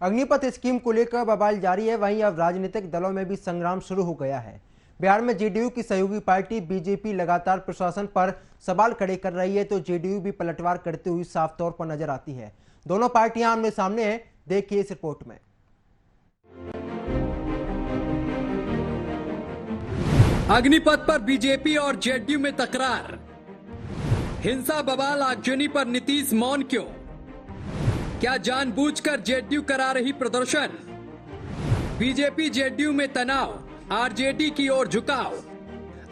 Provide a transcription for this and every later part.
Agnipath scheme को लेकर बवाल जारी है। वहीं अब राजनीतिक दलों में भी संग्राम शुरू हो गया है। बिहार में जेडीयू की सहयोगी पार्टी बीजेपी लगातार प्रशासन पर सवाल खड़े कर रही है, तो जेडीयू भी पलटवार करते हुए साफ तौर पर नजर आती है। दोनों पार्टियां आमने सामने हैं। देखिए इस रिपोर्ट में। अग्निपथ पर बीजेपी और जेडीयू में तकरार। हिंसा बवाल आगजनी पर नीतीश मौन क्यों? क्या जानबूझकर जेडीयू करा रही प्रदर्शन? बीजेपी जेडीयू में तनाव, आरजेडी की ओर झुकाव।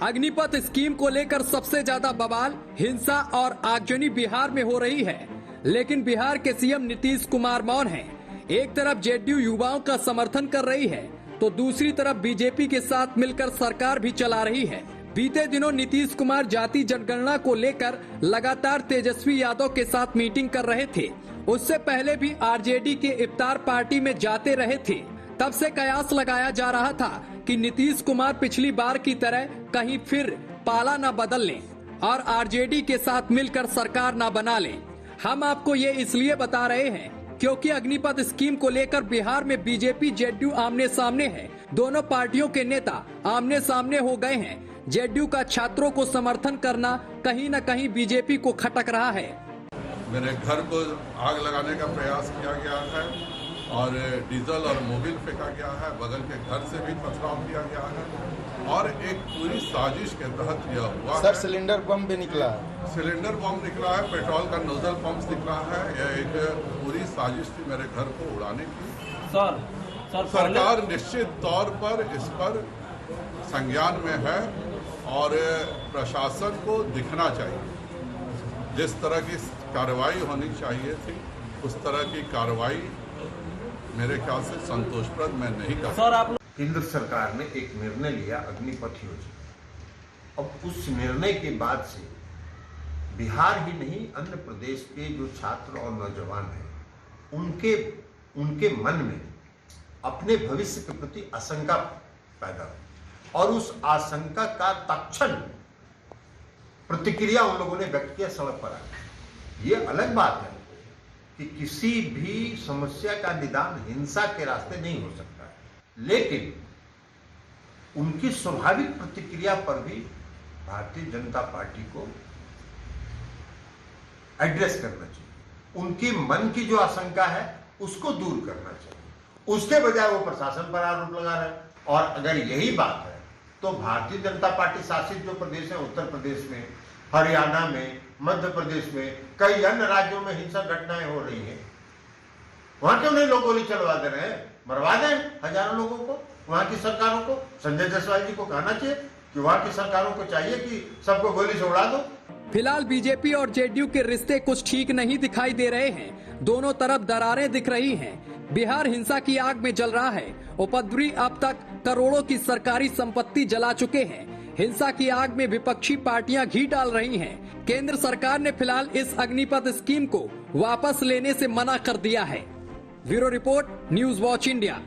अग्निपथ स्कीम को लेकर सबसे ज्यादा बवाल, हिंसा और आगजनी बिहार में हो रही है, लेकिन बिहार के सीएम नीतीश कुमार मौन हैं। एक तरफ जेडीयू युवाओं का समर्थन कर रही है, तो दूसरी तरफ बीजेपी के साथ मिलकर सरकार भी चला रही है। बीते दिनों नीतीश कुमार जाति जनगणना को लेकर लगातार तेजस्वी यादव के साथ मीटिंग कर रहे थे। उससे पहले भी आरजेडी के इफ्तार पार्टी में जाते रहे थे। तब से कयास लगाया जा रहा था कि नीतीश कुमार पिछली बार की तरह कहीं फिर पाला न बदल लें और आरजेडी के साथ मिलकर सरकार न बना लें। हम आपको ये इसलिए बता रहे हैं क्योंकि अग्निपथ स्कीम को लेकर बिहार में बीजेपी जेडीयू आमने सामने है। दोनों पार्टियों के नेता आमने सामने हो गए हैं। जेडीयू का छात्रों को समर्थन करना कहीं न कहीं बीजेपी को खटक रहा है। मेरे घर को आग लगाने का प्रयास किया गया है और डीजल और मोबिल फेंका गया है। बगल के घर से भी पथराव किया गया है और एक पूरी साजिश के तहत यह हुआ। सर, सिलेंडर बम भी निकला है। सिलेंडर बम निकला है, पेट्रोल का नोजल पंप निकला है। यह एक पूरी साजिश थी मेरे घर को उड़ाने की। सरकार निश्चित तौर पर इस पर संज्ञान में है और प्रशासन को दिखना चाहिए। जिस तरह की कार्रवाई होनी चाहिए थी उस तरह की कार्रवाई मेरे ख्याल से संतोषप्रद मैं नहीं कर सकता। केंद्र सरकार ने एक निर्णय लिया अग्निपथ योजना। अब उस निर्णय के बाद से बिहार ही नहीं अन्य प्रदेश के जो छात्र और नौजवान हैं उनके मन में अपने भविष्य के प्रति आशंका पैदा हुई और उस आशंका का तत्क्षण प्रतिक्रिया उन लोगों ने व्यक्त किया सड़क पर आकर। ये अलग बात है कि किसी भी समस्या का निदान हिंसा के रास्ते नहीं हो सकता है, लेकिन उनकी स्वाभाविक प्रतिक्रिया पर भी भारतीय जनता पार्टी को एड्रेस करना चाहिए। उनकी मन की जो आशंका है उसको दूर करना चाहिए। उसके बजाय वो प्रशासन पर आरोप लगा रहे हैं। और अगर यही बात है तो भारतीय जनता पार्टी शासित जो प्रदेश है, उत्तर प्रदेश में, हरियाणा में, मध्य प्रदेश में, कई अन्य राज्यों में हिंसक घटनाएं हो रही हैं। वहां क्यों नहीं लोग गोली चलवा दे रहे हैं? मरवा दें हजारों लोगों को। वहां की सरकारों को, संजय जायसवाल जी को कहना चाहिए कि वहां की सरकारों को चाहिए कि सबको गोली से उड़ा दो। फिलहाल बीजेपी और जेडीयू के रिश्ते कुछ ठीक नहीं दिखाई दे रहे हैं। दोनों तरफ दरारें दिख रही हैं। बिहार हिंसा की आग में जल रहा है। उपद्रवी अब तक करोड़ों की सरकारी संपत्ति जला चुके हैं। हिंसा की आग में विपक्षी पार्टियां घी डाल रही हैं। केंद्र सरकार ने फिलहाल इस अग्निपथ स्कीम को वापस लेने से मना कर दिया है। Bureau report, news watch India.